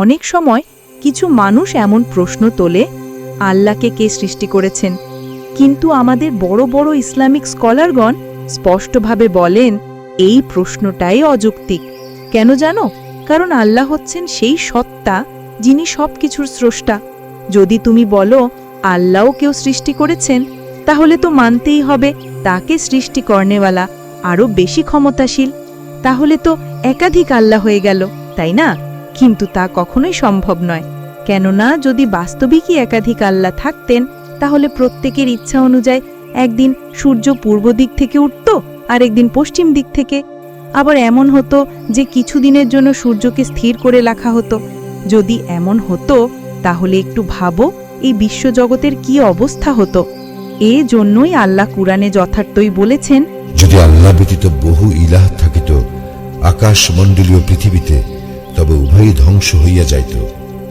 অনেক সময় কিছু মানুষ এমন প্রশ্ন তোলে, আল্লাহকে কে সৃষ্টি করেছেন? কিন্তু আমাদের বড় বড় ইসলামিক স্কলারগণ স্পষ্টভাবে বলেন এই প্রশ্নটাই অযৌক্তিক। কেন জানো? কারণ আল্লাহ হচ্ছেন সেই সত্তা যিনি সবকিছুর স্রষ্টা। যদি তুমি বলো আল্লাহও কেউ সৃষ্টি করেছেন, তাহলে তো মানতেই হবে তাকে সৃষ্টি করনেওয়ালা আরও বেশি ক্ষমতাশীল। তাহলে তো একাধিক আল্লাহ হয়ে গেল, তাই না? কিন্তু তা কখনোই সম্ভব নয়। কেননা যদি বাস্তবিকই একাধিক আল্লাহ থাকতেন, তাহলে প্রত্যেকের ইচ্ছা অনুযায়ী একদিন সূর্য পূর্ব দিক থেকে উঠত আর একদিন পশ্চিম দিক থেকে। আবার এমন হতো যে কিছুদিনের জন্য সূর্যকে স্থির করে রাখা হতো। যদি এমন হতো তাহলে একটু ভাবো এই বিশ্বজগতের কি অবস্থা হতো। জন্যই আল্লাহ কুরআনে যথার্থই বলেছেন, যদি আল্লাহ ব্যতীত বহু ইলাহ থাকিত আকাশমণ্ডলীয় পৃথিবীতে, তবে উভয়ই ধ্বংস হইয়া যাইত।